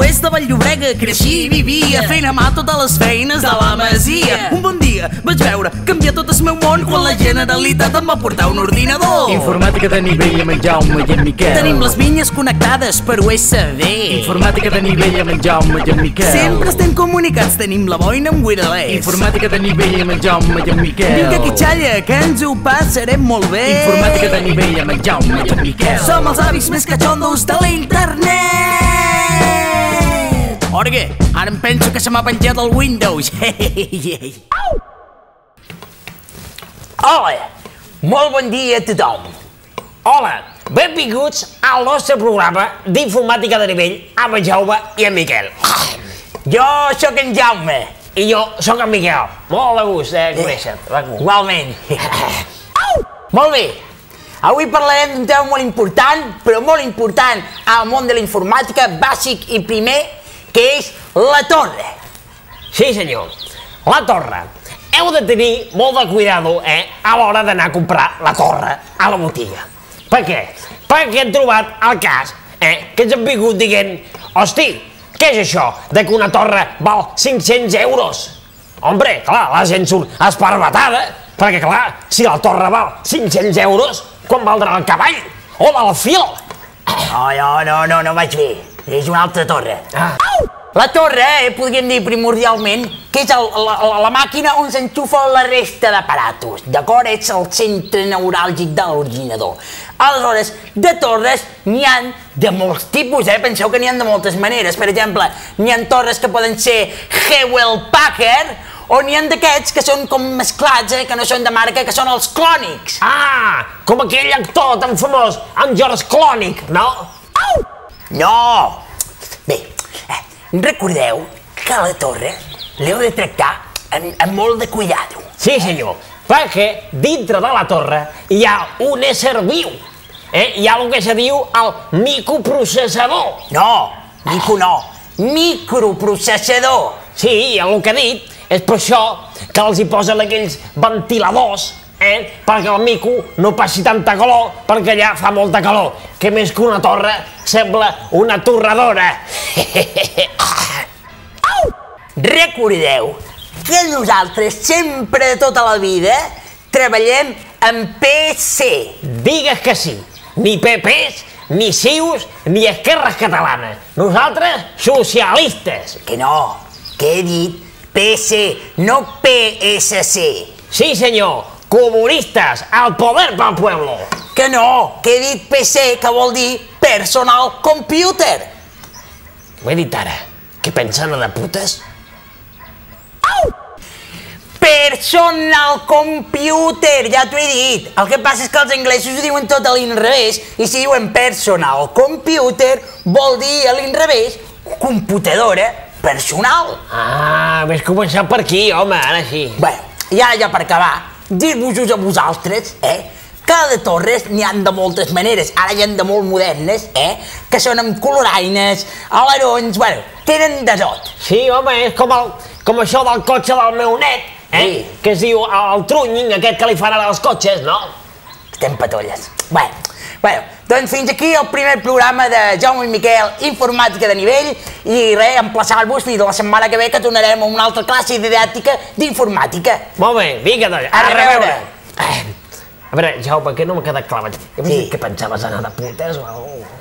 és de Vall-llobrega, creixia i vivia fent a mà totes les feines de la masia. Un bon dia vaig veure canviar tot el meu món quan la Generalitat em va portar un ordinador. Informàtica de nivell amb en Jaume i en Miquel. Tenim les vinyes connectades per USB. Informàtica de nivell amb en Jaume i en Miquel. Sempre estem comunicats, tenim la boina amb wireless. Informàtica de nivell amb en Jaume i en Miquel. Vinga aquí, xalla, que ens ho passarem molt bé. Informàtica de nivell amb en Jaume i en Miquel. Som els avis més catxondos de l'internet. Orgue, ara em penso que se m'ha penjat el Windows. Hola, molt bon dia a tothom. Hola, benvinguts al nostre programa d'informàtica de nivell amb en Jaume i en Miquel. Jo sóc en Jaume i jo sóc en Miquel. Molt de gust de conèixer-te. Igualment. Molt bé, avui parlarem d'un tema molt important, però molt important al món de la informàtica, bàsic i primer, que és la torre. Sí, senyor, la torre. Heu de tenir molt de cuidado a l'hora d'anar a comprar la torre a la botiga. Per què? Perquè hem trobat el cas que ens han vingut dient hosti, què és això de que una torre val 500 euros? Hombre, clar, la gent surt esparvetada, perquè clar, si la torre val 500 euros, quan valdrà el cavall o l'alfil? No vaig bé, és una altra torre. La torre, podríem dir primordialment, que és la màquina on s'enxufa la resta d'aparatos, d'acord? És el centre neuràlgic de l'ordinador. Aleshores, de torres n'hi ha de molts tipus, penseu que n'hi ha de moltes maneres. Per exemple, n'hi ha torres que poden ser Hewlett-Packard, o n'hi ha d'aquests que són com mesclats, que no són de marca, que són els clònics. Ah, com aquell actor tan famós, en George Clooney, no? No! Bé, recordeu que la torre l'heu de tractar amb molt de cuidado. Sí, senyor, perquè dintre de la torre hi ha un ésser viu. Hi ha el que se diu el microprocessador. No, mico no, microprocessador. Sí, el que he dit és per això que els hi posen aquells ventiladors, perquè el mico no passi tanta calor, perquè allà fa molta calor, que més que una torre sembla una torradora. Recordeu que nosaltres sempre de tota la vida treballem amb PC. Digues que sí, ni PPs, ni CiUs, ni Esquerres Catalanes. Nosaltres, socialistes. Que no, que he dit PC, no PSC. Sí, senyor, comunistes, al poder pel pueblo. Que no, que he dit PC, que vol dir personal computer. Ho he dit ara. Què pensen de putes? Personal computer, ja t'ho he dit. El que passa és que els anglesos ho diuen tot a l'inrevés, i si diuen personal computer vol dir a l'inrevés computadora personal. Ah, ves començar per aquí, home, ara sí. Bé, ja per acabar, dir-vos a vosaltres, que de torres n'hi han de moltes maneres, ara hi ha de molt modernes, que són amb coloraines, alerons, bueno, tenen de tot. Sí, home, és com això del cotxe del meu net, que es diu el trunyin, aquest que li fan ara als cotxes, no? Estem patolles. Bé, doncs fins aquí el primer programa de Jaume i Miquel, Informàtica de Nivell, i res, emplaçar-vos fins la setmana que ve que tornarem a una altra classe didàctica d'informàtica. Molt bé, vinga, doncs, a reveure. A veure, Jaume, que no m'ha quedat clar. Què pensaves, anar de putes o alguna cosa?